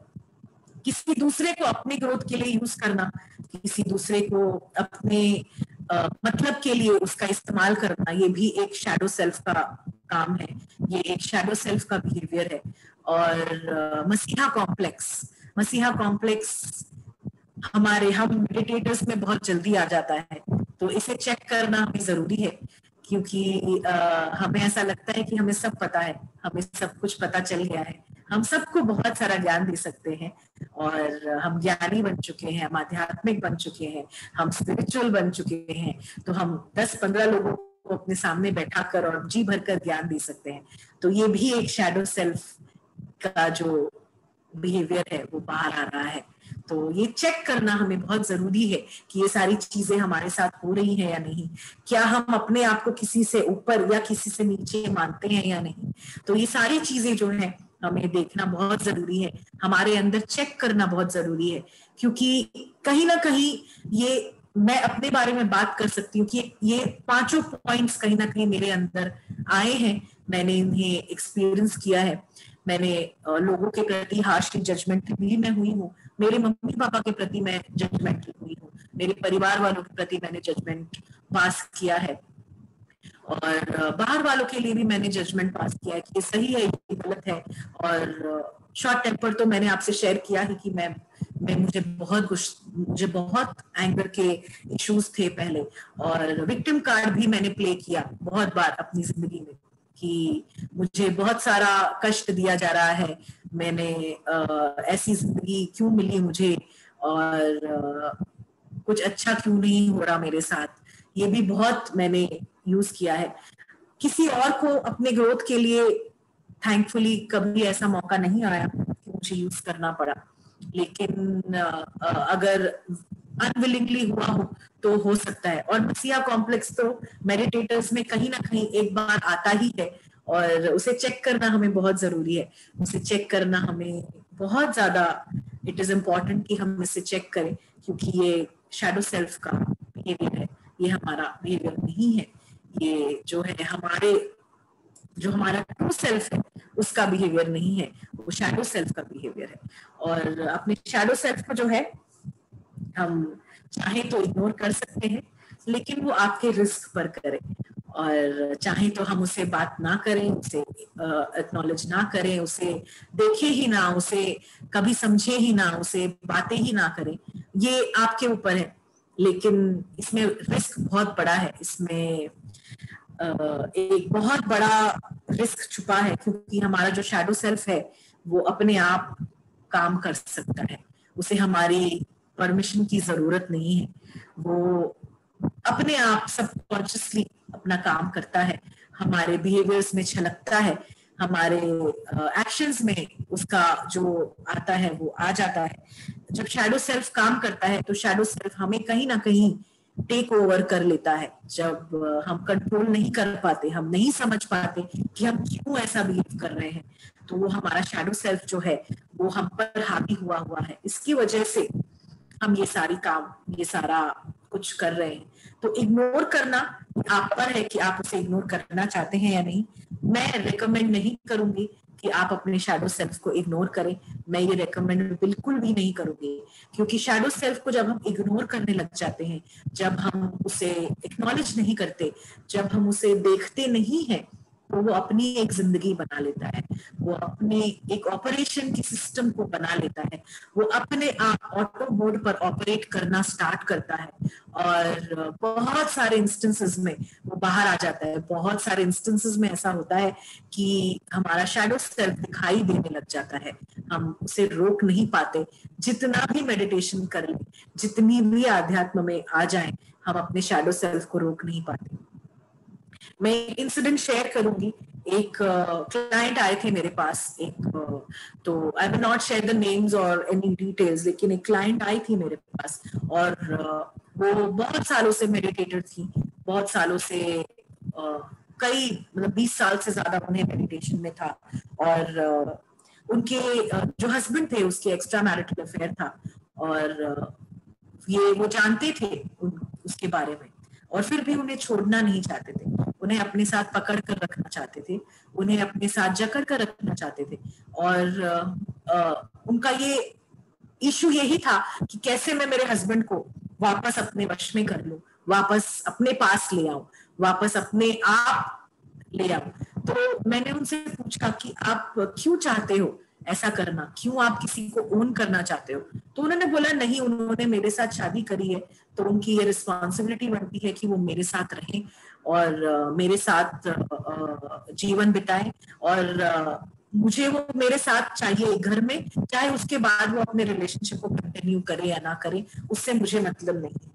S1: किसी दूसरे को अपने ग्रोथ के लिए यूज करना, किसी दूसरे को अपने मतलब के लिए उसका इस्तेमाल करना, ये भी एक शैडो सेल्फ का काम है, ये एक शैडो सेल्फ का बिहेवियर है। और मसीहा कॉम्प्लेक्स हम मेडिटेटर्स में बहुत जल्दी आ जाता है, तो इसे चेक करना हमें जरूरी है, क्योंकि हमें ऐसा लगता है कि हमें सब पता है, हमें सब कुछ पता चल गया है, हम सबको बहुत सारा ज्ञान दे सकते हैं, और हम ज्ञानी बन चुके हैं, हम आध्यात्मिक बन चुके हैं, हम स्पिरिचुअल बन चुके हैं, तो हम 10-15 लोगों को अपने सामने बैठा कर और जी भर कर ज्ञान दे सकते हैं। तो ये भी एक शैडो सेल्फ का जो बिहेवियर है वो बाहर आ रहा है। तो ये चेक करना हमें बहुत जरूरी है कि ये सारी चीजें हमारे साथ हो रही है या नहीं, क्या हम अपने आप को किसी से ऊपर या किसी से नीचे मानते हैं या नहीं। तो ये सारी चीजें जो है हमें देखना बहुत जरूरी है, हमारे अंदर चेक करना बहुत जरूरी है, क्योंकि कहीं ना कहीं ये मैं अपने बारे में बात कर सकती हूँ कि ये 5 पॉइंट्स कहीं ना कहीं मेरे अंदर आए हैं, मैंने इन्हें एक्सपीरियंस किया है। मैंने लोगों के प्रति हार्शली जजमेंटल भी मैं हुई हूँ, मेरे मम्मी पापा के प्रति मैं जजमेंटल हुई हूँ, मेरे परिवार वालों के प्रति मैंने जजमेंट पास किया है, और बाहर वालों के लिए भी मैंने जजमेंट पास किया है कि ये सही है, ये गलत है। और शॉर्ट टेम्पर तो मैंने आपसे शेयर किया है कि मुझे बहुत एंगर के इश्यूज थे पहले, और विक्टिम कार्ड भी मैंने प्ले किया बहुत बार अपनी जिंदगी में कि मुझे बहुत सारा कष्ट दिया जा रहा है, मैंने ऐसी जिंदगी क्यों मिली मुझे, और कुछ अच्छा क्यों नहीं हो रहा मेरे साथ, ये भी बहुत मैंने यूज किया है। किसी और को अपने ग्रोथ के लिए थैंकफुली कभी ऐसा मौका नहीं आया कि मुझे यूज करना पड़ा, लेकिन अगर अनविलिंगली हुआ हो सकता है। और मसीहा कॉम्प्लेक्स तो मेडिटेटर्स में कहीं ना कहीं एक बार आता ही है, और उसे चेक करना हमें बहुत जरूरी है, उसे चेक करना हमें बहुत ज्यादा इट इज इम्पोर्टेंट कि हम इसे चेक करें, क्योंकि ये शैडो सेल्फ का बिहेवियर है, ये हमारा बिहेवियर नहीं है, ये जो है हमारा ट्रू सेल्फ है उसका बिहेवियर नहीं है, वो शैडो सेल्फ का बिहेवियर है। और अपने शैडो सेल्फ को जो है हम चाहे तो इग्नोर कर सकते हैं, लेकिन वो आपके रिस्क पर करें, और चाहे तो हम उसे बात ना करें, उसे एक्नॉलेज ना करें, उसे देखे ही ना, उसे कभी समझे ही ना, उसे बातें ही ना करें, ये आपके ऊपर है, लेकिन इसमें रिस्क बहुत बड़ा है, इसमें एक बहुत बड़ा रिस्क छुपा है, क्योंकि हमारा जो शैडो सेल्फ है वो अपने आप काम कर सकता है, उसे हमारी परमिशन की जरूरत नहीं है, वो अपने आप सबकॉन्शियसली अपना काम करता है, हमारे बिहेवियर्स में छलकता है, हमारे एक्शंस में उसका जो आता है वो आ जाता है। जब शैडो सेल्फ काम करता है तो शैडो सेल्फ हमें कहीं ना कहीं टेक ओवर कर लेता है, जब हम कंट्रोल नहीं कर पाते, हम नहीं समझ पाते कि हम क्यों ऐसा बिहेव कर रहे हैं, तो वो हमारा शैडो सेल्फ जो है वो हम पर हावी हुआ है, इसकी वजह से हम ये सारा कुछ कर रहे हैं। तो इग्नोर करना आप पर है कि आप उसे इग्नोर करना चाहते हैं या नहीं। मैं रेकमेंड नहीं करूंगी कि आप अपने शैडो सेल्फ को इग्नोर करें, मैं ये रेकमेंड बिल्कुल भी नहीं करूंगी, क्योंकि शैडो सेल्फ को जब हम इग्नोर करने लग जाते हैं, जब हम उसे एक्नॉलेज नहीं करते, जब हम उसे देखते नहीं हैं, तो वो अपनी एक जिंदगी बना लेता है, वो अपने एक ऑपरेशन की सिस्टम को बना लेता है, वो अपने आप ऑटो मोड पर ऑपरेट करना स्टार्ट करता है, और बहुत सारे इंस्टेंसेस में वो बाहर आ जाता है। बहुत सारे इंस्टेंसेस में ऐसा होता है कि हमारा शैडो सेल्फ दिखाई देने लग जाता है, हम उसे रोक नहीं पाते, जितना भी मेडिटेशन कर ले, जितनी भी आध्यात्म में आ जाए, हम अपने शैडो सेल्फ को रोक नहीं पाते। मैं एक इंसिडेंट शेयर करूंगी। एक क्लाइंट आए थे मेरे पास, तो I will not share the names और एनी डिटेल्स, लेकिन एक क्लाइंट आई थी मेरे पास, और वो बहुत सालों से मेडिटेटर थी, बहुत सालों से कई मतलब 20 साल से ज्यादा उन्हें मेडिटेशन में था, और उनके जो हस्बैंड थे उसके एक्स्ट्रा मैरिटल अफेयर था, और ये वो जानते थे उसके बारे में, और फिर भी उन्हें छोड़ना नहीं चाहते थे, उन्हें अपने साथ पकड़ कर रखना चाहते थे, उन्हें अपने साथ जकड़ कर रखना चाहते थे, और उनका ये इशू यही था कि कैसे मैं मेरे हस्बैंड को वापस अपने वश में कर लूं, वापस अपने पास ले आऊं, वापस अपने आप ले आऊं। तो मैंने उनसे पूछा कि आप क्यों चाहते हो ऐसा करना, क्यों आप किसी को ओन करना चाहते हो? तो उन्होंने बोला नहीं, उन्होंने मेरे साथ शादी करी है, तो उनकी ये रिस्पॉन्सिबिलिटी बनती है कि वो मेरे साथ रहें और मेरे साथ जीवन बिताएं, और मुझे वो मेरे साथ चाहिए घर में, चाहे उसके बाद वो अपने रिलेशनशिप को कंटिन्यू करे या ना करे, उससे मुझे मतलब नहीं।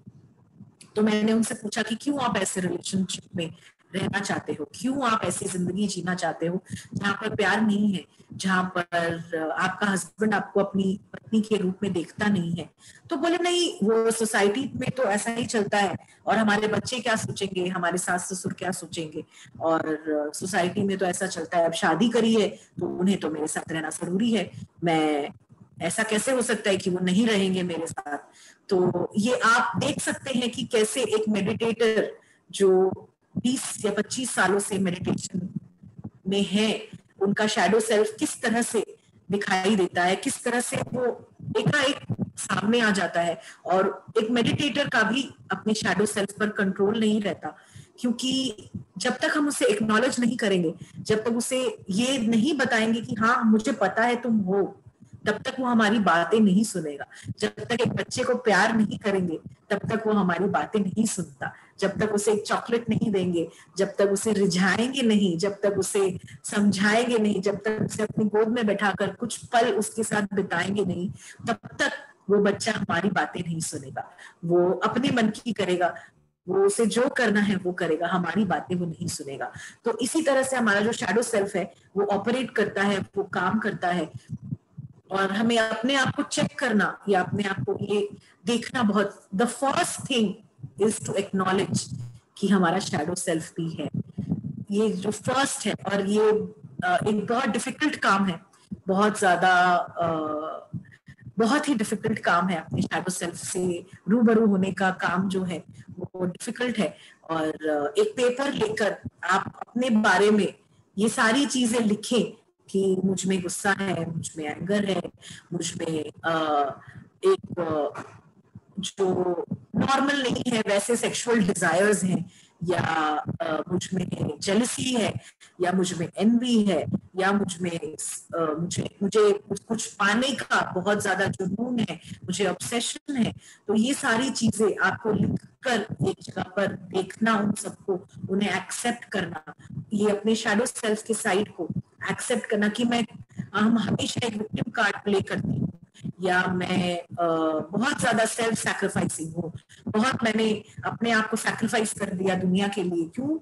S1: तो मैंने उनसे पूछा कि क्यों आप ऐसे रिलेशनशिप में रहना चाहते हो, क्यों आप ऐसी जिंदगी जीना चाहते हो जहां पर प्यार नहीं है, जहां पर आपका हस्बैंड आपको अपनी पत्नी के रूप में देखता नहीं है? तो बोले नहीं, वो सोसाइटी में तो ऐसा ही चलता है, और हमारे बच्चे क्या सोचेंगे, हमारे सास ससुर क्या सोचेंगे, और सोसाइटी में तो ऐसा चलता है, अब शादी करी है तो उन्हें तो मेरे साथ रहना जरूरी है, मैं ऐसा कैसे हो सकता है कि वो नहीं रहेंगे मेरे साथ? तो ये आप देख सकते हैं कि कैसे एक मेडिटेटर जो 20 या 25 सालों से मेडिटेशन में है, उनका शैडो सेल्फ किस तरह से दिखाई देता है, किस तरह से वो एकाएक सामने आ जाता है। और एक मेडिटेटर का भी अपने शैडो सेल्फ पर कंट्रोल नहीं रहता, क्योंकि जब तक हम उसे एक्नॉलेज नहीं करेंगे, जब तक उसे ये नहीं बताएंगे कि हाँ मुझे पता है तुम हो, तब तक वो हमारी बातें नहीं सुनेगा। जब तक एक बच्चे को प्यार नहीं करेंगे, तब तक वो हमारी बातें नहीं सुनता। जब तक उसे एक चॉकलेट नहीं देंगे, जब तक उसे रिझाएंगे नहीं, जब तक उसे समझाएंगे नहीं, जब तक उसे अपनी गोद में बैठाकर कुछ पल उसके साथ बिताएंगे नहीं, तब तक वो बच्चा हमारी बातें नहीं सुनेगा, वो अपने मन की करेगा, वो उसे जो करना है वो करेगा, हमारी बातें वो नहीं सुनेगा। तो इसी तरह से हमारा जो शैडो सेल्फ है वो ऑपरेट करता है, वो काम करता है, और हमें अपने आप को चेक करना या अपने आप को ये देखना बहुत, the first thing is to acknowledge कि हमारा शैडो सेल्फ भी है। ये जो फर्स्ट है, और ये एक बहुत डिफिकल्ट काम है, बहुत ज्यादा बहुत ही डिफिकल्ट काम है, अपने शैडो सेल्फ से रूबरू होने का काम जो है वो डिफिकल्ट है। और एक पेपर लेकर आप अपने बारे में ये सारी चीजें लिखें कि मुझ में गुस्सा है, मुझ में एंगर है, मुझ में एक जो नॉर्मल नहीं है वैसे सेक्सुअल डिजायर्स हैं, या मुझ में जेलसी है, या मुझ में एनवी है, या मुझ में मुझे कुछ पाने का बहुत ज्यादा जुनून है, मुझे ऑब्सेशन है। तो ये सारी चीजें आपको लिखकर एक जगह पर देखना, उन सबको, उन्हें एक्सेप्ट करना, ये अपने शैडो सेल्फ के साइड को एक्सेप्ट करना कि मैं हम हमेशा एक विक्टिम कार्ड प्ले करती हूँ, या मैं बहुत ज्यादा सेल्फ सैक्रिफाइसिंग हूँ, बहुत मैंने अपने आप को सैक्रिफाइस कर दिया दुनिया के लिए। क्यों?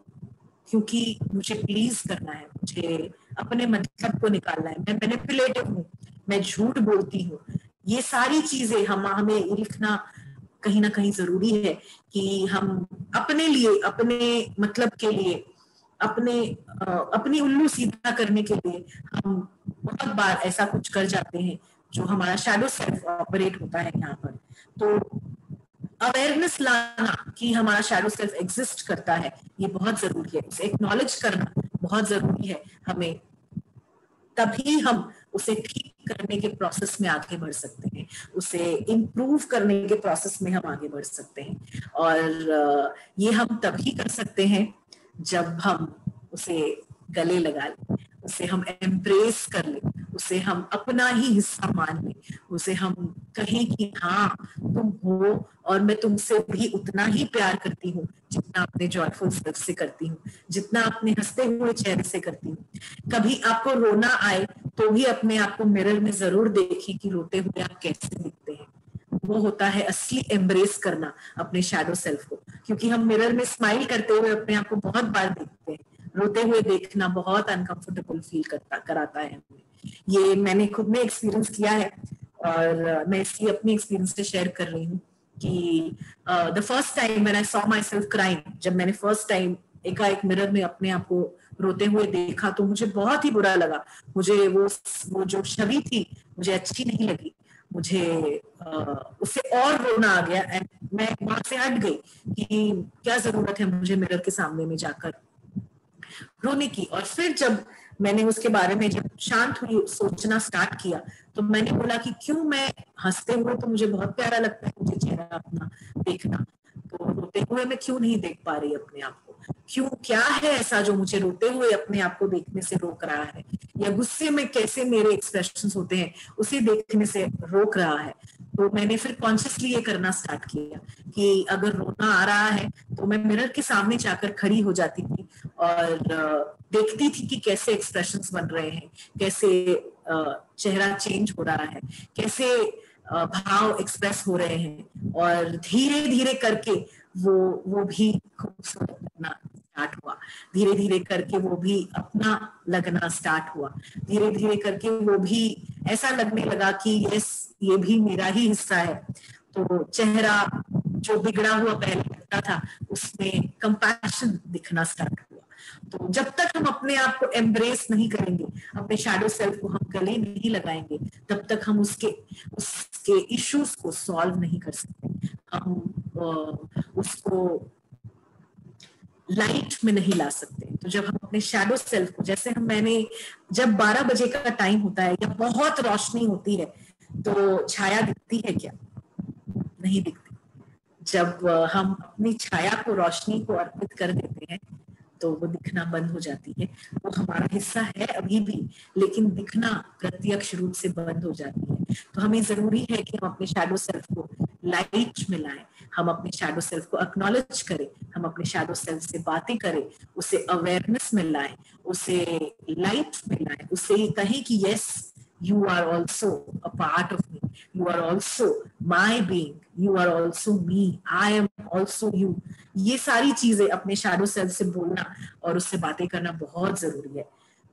S1: क्योंकि मुझे प्लीज करना है, मुझे अपने मतलब को निकालना है, मैं मैनिपुलेटिव हूँ, मैं झूठ बोलती हूँ। ये सारी चीजें हमें लिखना कहीं ना कहीं जरूरी है कि हम अपने लिए, अपने मतलब के लिए, अपनी उल्लू सीधा करने के लिए हम बहुत बार ऐसा कुछ कर जाते हैं जो हमारा शैडो सेल्फ ऑपरेट होता है यहाँ पर। तो अवेयरनेस लाना कि हमारा शैडो सेल्फ एग्जिस्ट करता है, ये बहुत जरूरी है, उसे एक्नॉलेज करना बहुत जरूरी है हमें, तभी हम उसे ठीक करने के प्रोसेस में आगे बढ़ सकते हैं, उसे इम्प्रूव करने के प्रोसेस में हम आगे बढ़ सकते हैं। और ये हम तभी कर सकते हैं जब हम उसे गले लगा लें, उसे हम एम्ब्रेस कर लें, उसे हम अपना ही हिस्सा मान लें, उसे हम कहें कि हाँ तुम हो और मैं तुमसे भी उतना ही प्यार करती हूँ जितना अपने जॉयफुल सेल्फ से करती हूँ, जितना अपने हंसते हुए चेहरे से करती हूँ। कभी आपको रोना आए तो भी अपने आप को मिरर में जरूर देखें कि रोते हुए आप कैसे दिखते हैं। वो होता है असली एम्ब्रेस करना अपने शैडो सेल्फ को, क्योंकि हम मिरर में स्माइल करते हुए अपने आप को बहुत बार देखते हैं, रोते हुए देखना बहुत अनकंफर्टेबल फील कराता है हमें। ये मैंने खुद में एक्सपीरियंस किया है और मैं इसलिए अपनी एक्सपीरियंस से शेयर कर रही हूँ कि the first time when I saw my self crying, जब मैंने फर्स्ट टाइम एकाएक मिरर में अपने आप को रोते हुए देखा तो मुझे बहुत ही बुरा लगा। मुझे वो जो छवि थी मुझे अच्छी नहीं लगी, मुझे उससे और रोना आ गया एंड मैं वहां से हट गई कि क्या जरूरत है मुझे मिरर के सामने में जाकर रोने की। और फिर जब मैंने उसके बारे में जब शांत हुई, सोचना स्टार्ट किया, तो मैंने बोला कि क्यों मैं हंसते हुए तो मुझे बहुत प्यारा लगता है मुझे चेहरा अपना देखना, तो रोते हुए मैं क्यों नहीं देख पा रही अपने आप को? क्यों, क्या है ऐसा जो मुझे रोते हुए अपने आप को देखने से रोक रहा है, या गुस्से में कैसे मेरे एक्सप्रेशंस होते हैं उसे देखने से रोक रहा है? तो मैंने फिर कॉन्शियसली ये करना स्टार्ट किया कि अगर रोना आ रहा है तो मैं मिरर के सामने जाकर खड़ी हो जाती थी और देखती थी कि कैसे एक्सप्रेशंस बन रहे हैं, कैसे चेहरा चेंज हो रहा है, कैसे भाव एक्सप्रेस हो रहे हैं, और धीरे धीरे करके वो भी खूबसूरत लगना स्टार्ट हुआ, धीरे धीरे करके वो भी अपना लगना स्टार्ट हुआ, धीरे धीरे करके वो भी ऐसा लगने लगा कि यस ये भी मेरा ही हिस्सा है। तो चेहरा जो बिगड़ा हुआ पहले लगता था उसमें कंपैशन दिखना स्टार्ट हुआ। तो जब तक हम अपने आप को एम्ब्रेस नहीं करेंगे, अपने शैडो सेल्फ को हम गले नहीं लगाएंगे, तब तक हम उसके इश्यूज को सॉल्व नहीं कर सकते, हम उसको लाइट में नहीं ला सकते। तो जब हम अपने शैडो सेल्फ को, जैसे जब 12 बजे का टाइम होता है या बहुत रोशनी होती है तो छाया दिखती है क्या? नहीं दिखती। जब हम अपनी छाया को, रोशनी को अर्पित कर देते हैं तो वो दिखना बंद हो जाती है। वो हमारा हिस्सा है अभी भी, लेकिन दिखना प्रत्यक्ष रूप से बंद हो जाती है। तो हमें जरूरी है कि हम अपने शैडो सेल्फ को लाइट में लाएं, हम अपने शैडो सेल्फ को एक्नॉलेज करें, हम अपने शैडो सेल्फ से बातें करें, उसे अवेयरनेस में लाएं, उसे लाइट में लाएं, उसे ये कहें कि yes you are also a part of me, you are also my being, you are also me, I am also you। ये सारी चीजें अपने शैडो सेल्फ से बोलना और उससे बातें करना बहुत जरूरी है।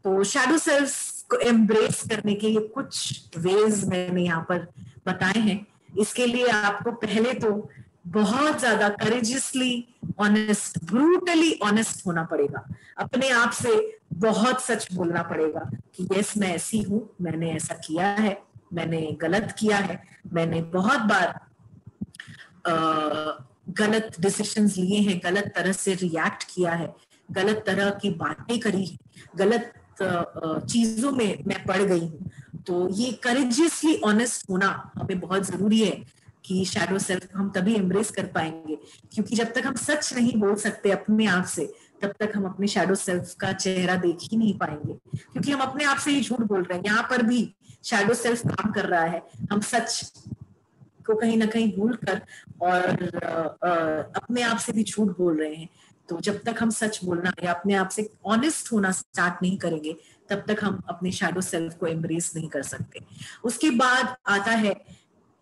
S1: तो शैडो सेल्फ को एम्ब्रेस करने के ये कुछ वेज मैंने यहाँ पर बताए हैं। इसके लिए आपको पहले तो बहुत ज्यादा करेजियसली ऑनेस्ट, ब्रूटली ऑनेस्ट होना पड़ेगा, अपने आप से बहुत सच बोलना पड़ेगा कि यस मैं ऐसी हूं, मैंने ऐसा किया है, मैंने गलत किया है, मैंने बहुत बार गलत डिसीजंस लिए हैं, गलत तरह से रिएक्ट किया है, गलत तरह की बातें करी है, गलत चीजों में मैं पड़ गई हूँ। तो ये करेजियसली ऑनेस्ट होना हमें बहुत जरूरी है कि शैडो सेल्फ हम तभी एम्ब्रेस कर पाएंगे क्योंकि जब तक हम सच नहीं बोल सकते अपने आप से, तब तक हम अपने शैडो सेल्फ का चेहरा देख ही नहीं पाएंगे, क्योंकि हम अपने आप से ही झूठ बोल रहे हैं। यहाँ पर भी शैडो सेल्फ काम कर रहा है, हम सच को कहीं ना कहीं भूल कर और अपने आप से भी झूठ बोल रहे हैं। तो जब तक हम सच बोलना या अपने आप से ऑनेस्ट होना स्टार्ट नहीं करेंगे, तब तक हम अपने शैडो सेल्फ को एम्ब्रेस नहीं कर सकते। उसके बाद आता है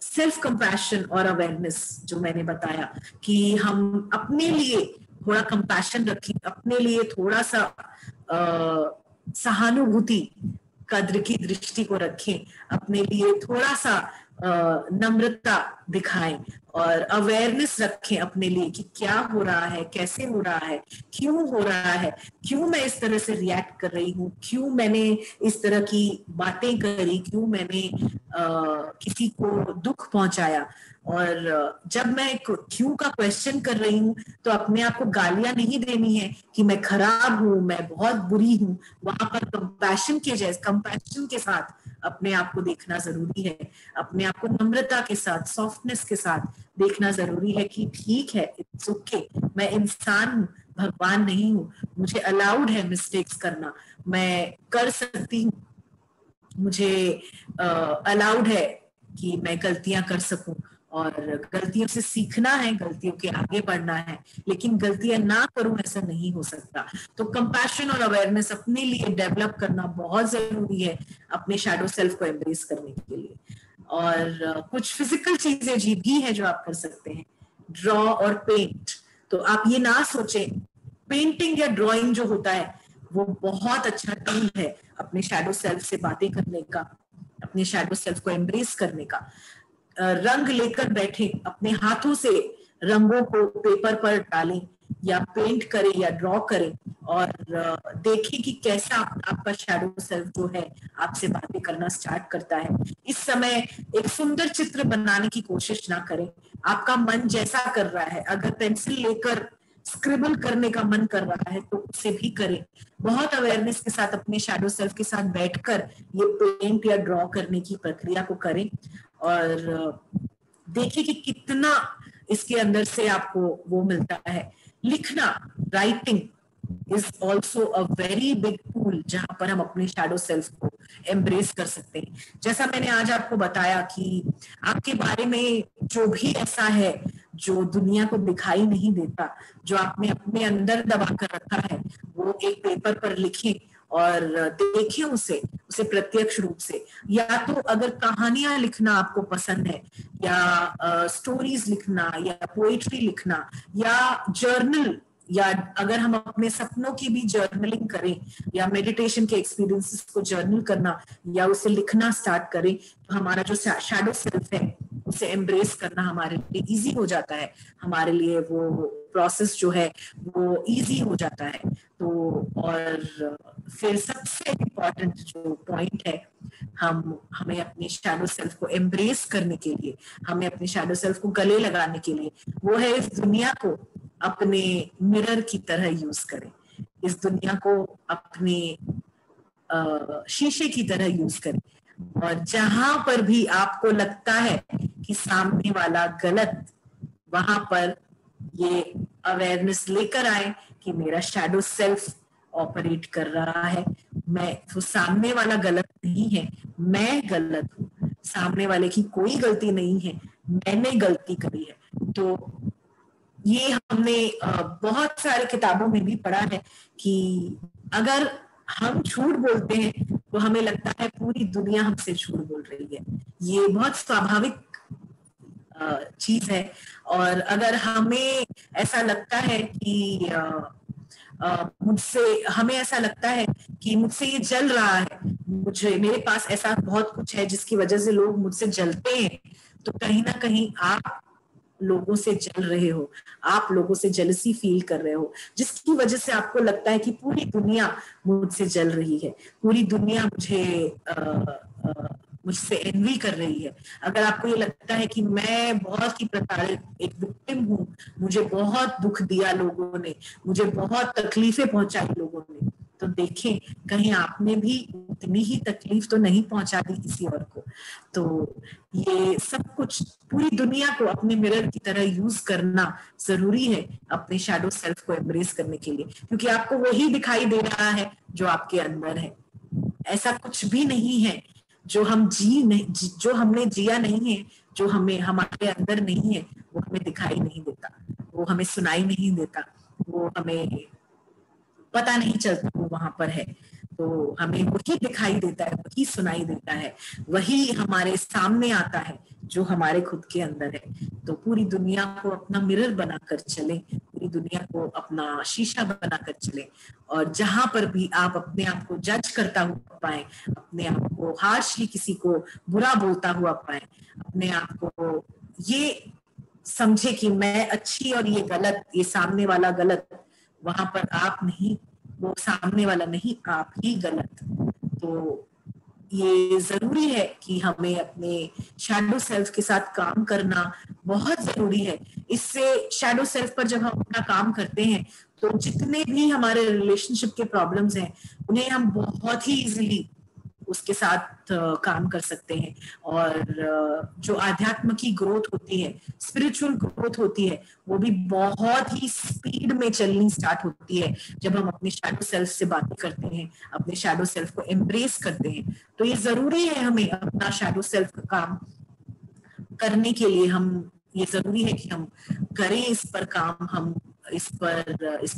S1: सेल्फ कंपैशन और अवेयरनेस, जो मैंने बताया कि हम अपने लिए थोड़ा कंपैशन रखें, अपने लिए थोड़ा सा सहानुभूति कद्र की दृष्टि को रखें, अपने लिए थोड़ा सा नम्रता दिखाएं और अवेयरनेस रखें अपने लिए कि क्या हो रहा है, कैसे हो रहा है, क्यों हो रहा है, क्यों मैं इस तरह से रिएक्ट कर रही हूँ, क्यों मैंने इस तरह की बातें करी, क्यों मैंने किसी को दुख पहुंचाया। और जब मैं क्यों का क्वेश्चन कर रही हूँ तो अपने आप को गालियां नहीं देनी है कि मैं खराब हूँ, मैं बहुत बुरी हूँ। वहां पर कंपैशन के साथ अपने आप को देखना जरूरी है, अपने आप को नम्रता के साथ, सॉफ्टनेस के साथ देखना जरूरी है कि ठीक है, इट्स ओके, मैं इंसान हूँ, भगवान नहीं हूँ, मुझे अलाउड है मिस्टेक्स करना, मैं कर सकती हूँ, मुझे अलाउड है कि मैं गलतियां कर सकूं और गलतियों से सीखना है, गलतियों के आगे बढ़ना है, लेकिन गलतियां ना करूं ऐसा नहीं हो सकता। तो कंपैशन और अवेयरनेस अपने लिए डेवलप करना बहुत जरूरी है अपने शैडो सेल्फ को एम्ब्रेस करने के लिए। और कुछ फिजिकल चीजें भी है जो आप कर सकते हैं, ड्रॉ और पेंट। तो आप ये ना सोचें, पेंटिंग या ड्राइंग जो होता है वो बहुत अच्छा टूल है अपने शैडो सेल्फ से बातें करने का, अपने शैडो सेल्फ को एम्ब्रेस करने का। रंग लेकर बैठे, अपने हाथों से रंगों को पेपर पर डालें या पेंट करें या ड्रॉ करें और देखें कि कैसा आपका शैडो सेल्फ जो है आपसे बातें करना स्टार्ट करता है। इस समय एक सुंदर चित्र बनाने की कोशिश ना करें, आपका मन जैसा कर रहा है, अगर पेंसिल लेकर स्क्रिबल करने का मन कर रहा है तो उसे भी करें। बहुत अवेयरनेस के साथ अपने शैडो सेल्फ के साथ बैठकर ये पेंट या ड्रॉ करने की प्रक्रिया को करें और देखिए कि कितना इसके अंदर से आपको वो मिलता है। लिखना, writing is also a very big tool जहां पर हम अपने शैडो सेल्फ को एम्ब्रेस कर सकते हैं। जैसा मैंने आज आपको बताया कि आपके बारे में जो भी ऐसा है जो दुनिया को दिखाई नहीं देता, जो आपने अपने अंदर दबा कर रखा है, वो एक पेपर पर लिखें और देखें उसे प्रत्यक्ष रूप से। या तो अगर कहानियां लिखना आपको पसंद है या स्टोरीज लिखना या पोएट्री लिखना या जर्नल, या अगर हम अपने सपनों की भी जर्नलिंग करें या मेडिटेशन के एक्सपीरियंसेस को जर्नल करना या उसे लिखना स्टार्ट करें, तो हमारा जो शैडो सेल्फ है उसे एम्ब्रेस करना हमारे लिए इजी हो जाता है, हमारे लिए वो प्रोसेस जो है वो इजी हो जाता है। तो और फिर सबसे इम्पोर्टेंट जो पॉइंट है, हमें अपने शैडो सेल्फ को एम्ब्रेस करने के लिए, हमें अपने शैडो सेल्फ को गले लगाने के लिए, वो है इस दुनिया को अपने मिरर की तरह यूज करें, इस दुनिया को अपने शीशे की तरह यूज करें। और जहां पर भी आपको लगता है कि सामने वाला गलत, वहां पर ये अवेयरनेस लेकर आए कि मेरा शैडो सेल्फ ऑपरेट कर रहा है, मैं तो सामने वाला गलत नहीं है, मैं गलत हूं, सामने वाले की कोई गलती नहीं है, मैंने गलती करी है। तो ये हमने बहुत सारे किताबों में भी पढ़ा है कि अगर हम झूठ बोलते हैं तो हमें लगता है पूरी दुनिया हमसे झूठ बोल रही है। ये बहुत स्वाभाविक चीज है। और अगर हमें ऐसा लगता है कि हमें ऐसा लगता है कि मुझसे ये जल रहा है, मेरे पास ऐसा बहुत कुछ है जिसकी वजह से लोग मुझसे जलते हैं, तो कहीं ना कहीं आप लोगों से जल रहे हो, आप लोगों से जेलसी फील कर रहे हो, जिसकी वजह से आपको लगता है कि पूरी दुनिया मुझसे जल रही है, पूरी दुनिया मुझसे एनवी कर रही है। अगर आपको ये लगता है कि मैं बहुत ही प्रताड़ित एक विक्टिम हूँ, मुझे बहुत दुख दिया लोगों ने, मुझे बहुत तकलीफें पहुंचाई लोगों ने, तो देखें कहीं आपने भी उतनी ही तकलीफ तो नहीं पहुंचा दी किसी और को। तो ये सब कुछ पूरी दुनिया को अपने मिरर की तरह यूज करना जरूरी है अपने शैडो सेल्फ को एम्ब्रेस करने के लिए, क्योंकि आपको वही दिखाई दे रहा है जो आपके अंदर है। ऐसा कुछ भी नहीं है जो हम जो हमने जिया नहीं है, जो हमें हमारे अंदर नहीं है, वो हमें दिखाई नहीं देता, वो हमें सुनाई नहीं देता, वो हमें पता नहीं चलता वो वहां पर है। तो हमें वही दिखाई देता है, वही सुनाई देता है, वही हमारे सामने आता है जो हमारे खुद के अंदर है। तो पूरी दुनिया को अपना मिरर बनाकर चले, पूरी दुनिया को अपना शीशा बनाकर चले, और जहां पर भी आप अपने आप को जज करता हुआ पाए, अपने आप को हार्शली किसी को बुरा बोलता हुआ पाए, अपने आप को ये समझे कि मैं अच्छी और ये गलत, ये सामने वाला गलत, वहां पर आप नहीं, वो सामने वाला नहीं, आप ही गलत। तो ये जरूरी है कि हमें अपने शैडो सेल्फ के साथ काम करना बहुत जरूरी है। इससे शैडो सेल्फ पर जब हम अपना काम करते हैं तो जितने भी हमारे रिलेशनशिप के प्रॉब्लम्स हैं उन्हें हम बहुत ही इजीली उसके साथ काम कर सकते हैं। और जो आध्यात्म की ग्रोथ होती है, स्पिरिचुअल ग्रोथ होती है, वो भी बहुत ही स्पीड में चलनी स्टार्ट होती है जब हम अपने शैडो सेल्फ से बातें करते हैं, अपने शैडो सेल्फ को एम्ब्रेस करते हैं। तो ये जरूरी है हमें अपना शैडो सेल्फ का काम करने के लिए, हम ये जरूरी है कि हम करें इस पर काम, हम इस पर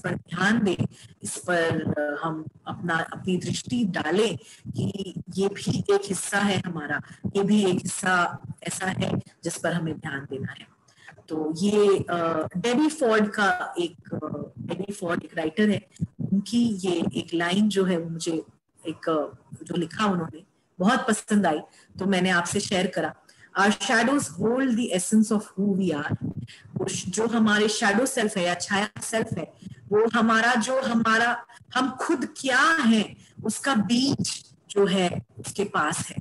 S1: ध्यान दें, इस पर हम अपनी दृष्टि डालें कि ये भी एक हिस्सा है हमारा, ये भी एक हिस्सा ऐसा है जिस पर हमें ध्यान देना है। तो ये डेबी फोर्ड एक राइटर है, उनकी ये एक लाइन जो है वो मुझे जो लिखा उन्होंने बहुत पसंद आई, तो मैंने आपसे शेयर करा। Our shadows hold the essence of who we are. जो हमारे शैडो सेल्फ है या छाया सेल्फ है, वो हम खुद क्या हैं उसका बीज जो है उसके पास है।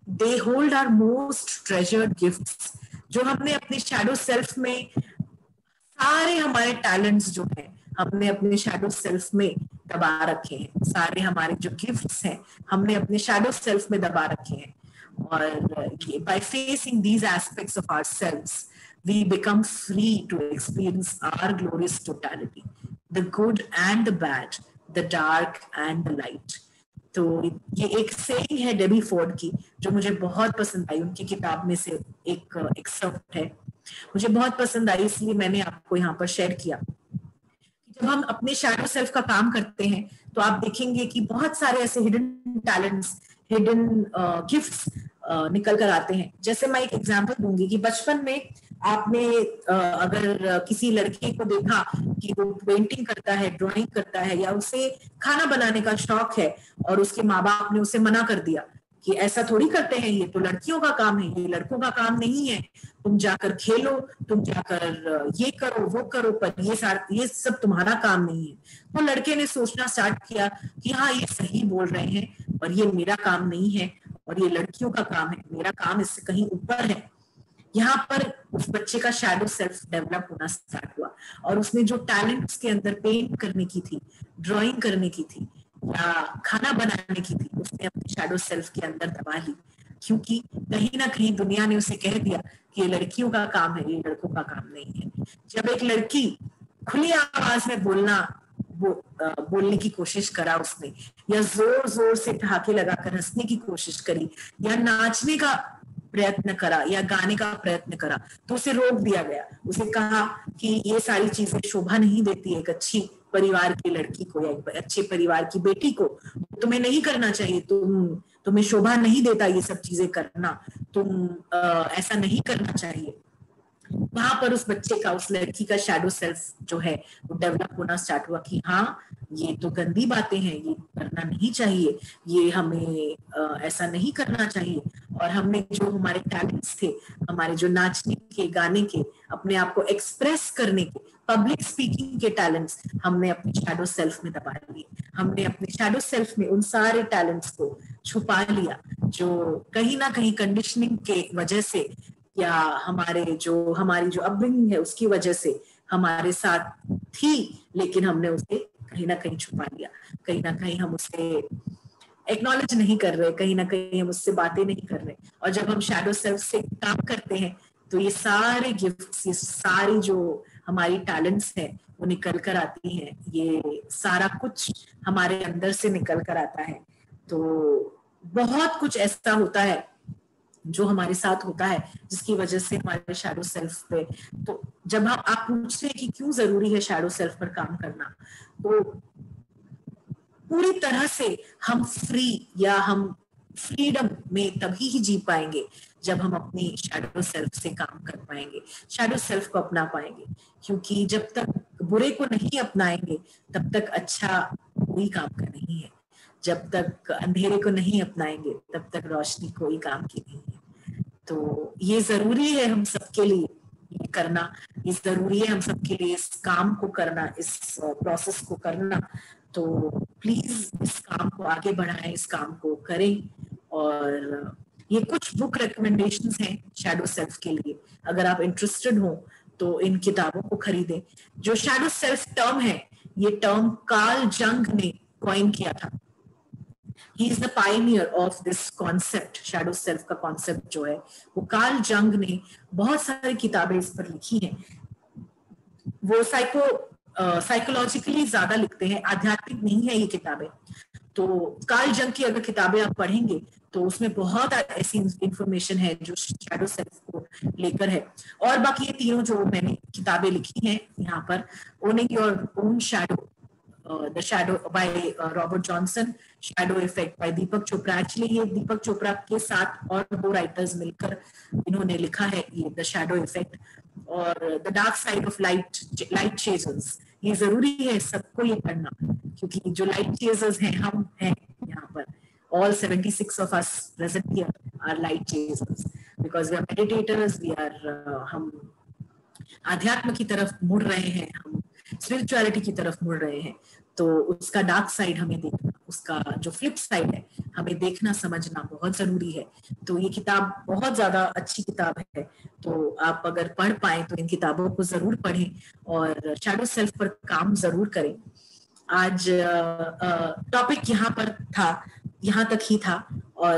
S1: They hold our most treasured gifts. जो हमने अपने शैडो सेल्फ में सारे हमारे टैलेंट्स जो है हमने अपने शैडो सेल्फ में दबा रखे हैं, सारे हमारे जो गिफ्ट्स हैं हमने अपने शैडो सेल्फ में दबा रखे हैं। और by facing these aspects of ourselves, we become free to experience our glorious totality, the good and the bad, the dark and the light. तो ये एक सेइंग है डेबी फोर्ड की जो मुझे बहुत पसंद आई, उनकी किताब में से एक एक्सर्प्ट है, मुझे बहुत पसंद आई, इसलिए मैंने आपको यहाँ पर शेयर किया। जब हम अपने शैडो सेल्फ का काम करते हैं तो आप देखेंगे कि बहुत सारे ऐसे हिडन टैलेंट्स, हिडन गिफ्ट्स निकल कर आते हैं। जैसे मैं एक एग्जांपल दूंगी कि बचपन में आपने अगर किसी लड़के को देखा कि वो पेंटिंग करता है, ड्राइंग करता है, या उसे खाना बनाने का शौक है और उसके माँ बाप ने उसे मना कर दिया कि ऐसा थोड़ी करते हैं, ये तो लड़कियों का काम है, ये लड़कों का काम नहीं है, तुम जाकर खेलो, तुम जाकर ये करो वो करो, पर ये सब तुम्हारा काम नहीं है। तो लड़के ने सोचना स्टार्ट किया कि हाँ ये सही बोल रहे हैं और ये मेरा काम नहीं है और ये लड़कियों का काम है, मेरा काम इससे कहीं ऊपर है। यहाँ पर उस बच्चे का शैडो सेल्फ डेवलप होना स्टार्ट हुआ और उसने जो टैलेंट उसके अंदर पेंट करने की थी, ड्राइंग करने की थी या खाना बनाने की थी, उसने अपने शैडो सेल्फ के अंदर दबा ली, क्योंकि कहीं ना कहीं दुनिया ने उसे कह दिया कि ये लड़कियों का काम है, ये लड़कों का काम नहीं है। जब एक लड़की खुली आवाज में बोलने की कोशिश करा उसने, या जोर जोर से ठहाके लगाकर हंसने की कोशिश करी, या नाचने का प्रयत्न करा, या गाने का प्रयत्न करा, तो उसे रोक दिया गया। उसे कहा कि ये सारी चीजें शोभा नहीं देती एक अच्छी परिवार की लड़की को या एक अच्छे परिवार की बेटी को, तुम्हें नहीं करना चाहिए, तुम्हें शोभा नहीं देता ये सब चीजें करना, तुम ऐसा नहीं करना चाहिए। वहां पर उस बच्चे का, उस लड़की का शैडो सेल्फ जो है वो डेवलप होना स्टार्ट हुआ कि हाँ ये तो गंदी बातें हैं, ये करना नहीं चाहिए, ये हमें ऐसा नहीं करना चाहिए। और हमने जो हमारे टैलेंट्स थे, हमारे जो नाचने के, गाने के, अपने आप को एक्सप्रेस करने के, पब्लिक स्पीकिंग के टैलेंट्स हमने अपने शैडो सेल्फ में दबा लिए। हमने अपने शैडो सेल्फ में उन सारे टैलेंट्स को छुपा लिया जो कहीं ना कहीं कंडीशनिंग के वजह से या हमारी जो अपब्रिंगिंग है उसकी वजह से हमारे साथ थी, लेकिन हमने उसे कहीं ना कहीं छुपा लिया। कहीं ना कहीं हम उसे एक्नॉलेज नहीं कर रहे, कहीं ना कहीं हम उससे बातें नहीं कर रहे, और जब हम शैडो सेल्फ से काम करते हैं तो ये सारे गिफ्ट्स, ये सारी जो हमारी टैलेंट्स है वो निकल कर आती हैं, ये सारा कुछ हमारे अंदर से निकल कर आता है। तो बहुत कुछ ऐसा होता है जो हमारे साथ होता है जिसकी वजह से हमारे शैडो सेल्फ पे, तो जब आप पूछते हैं कि क्यों जरूरी है शैडो सेल्फ पर काम करना, तो पूरी तरह से हम फ्री या हम फ्रीडम में तभी ही जी पाएंगे जब हम अपनी शैडो सेल्फ से काम कर पाएंगे, शैडो सेल्फ को अपना पाएंगे। क्योंकि जब तक बुरे को नहीं अपनाएंगे तब तक अच्छा कोई काम का नहीं है, जब तक अंधेरे को नहीं अपनाएंगे तब तक रोशनी कोई काम की नहीं है। तो ये जरूरी है हम सबके लिए ये करना, ये जरूरी है हम सबके लिए इस काम को करना, इस प्रोसेस को करना। तो प्लीज इस काम को आगे बढ़ाएं, इस काम को करें। और ये कुछ बुक रिकमेंडेशंस हैं शैडो सेल्फ के लिए, अगर आप इंटरेस्टेड हो तो इन किताबों को खरीदें। जो शैडो सेल्फ टर्म है, ये टर्म कार्ल जंग ने कॉइन किया था। He is the Pioneer of this concept, shadow self का कॉन्सेप्ट जो है वो कार्ल जंग ने बहुत सारी किताबें इस पर लिखी हैं। वो साइकोलॉजिकली ज्यादा लिखते हैं, आध्यात्मिक नहीं है ये किताबें। तो कार्ल जंग की अगर किताबें आप पढ़ेंगे तो उसमें बहुत ऐसी इंफॉर्मेशन है जो शैडो सेल्फ को लेकर है। और बाकी ये तीनों जो मैंने किताबें लिखी हैं यहाँ पर, owning your own shadow, the shadow by Robert Johnson, shadow effect bye Deepak Chopra. Actually ये दीपक चोपड़ा के साथ और 2 राइटर्स मिलकर इन्होंने लिखा है ये द शैडो इफेक्ट। और the dark side of light chasers, ये जरूरी है सबको ये पढ़ना, क्योंकि जो लाइट चेजर्स हैं हम हैं यहाँ पर, all 76 of us present here are light chasers because we are meditators, we are हम आध्यात्म की तरफ मुड़ रहे हैं, हम स्पिरिचुअलिटी की तरफ मुड़ रहे हैं। तो उसका डार्क साइड हमें देखना, उसका जो फ्लिप साइड है हमें देखना समझना बहुत जरूरी है। तो ये किताब बहुत ज्यादा अच्छी किताब है, तो आप अगर पढ़ पाए तो इन किताबों को जरूर पढ़ें और शैडो सेल्फ पर काम जरूर करें। आज टॉपिक यहाँ पर था, यहाँ तक ही था।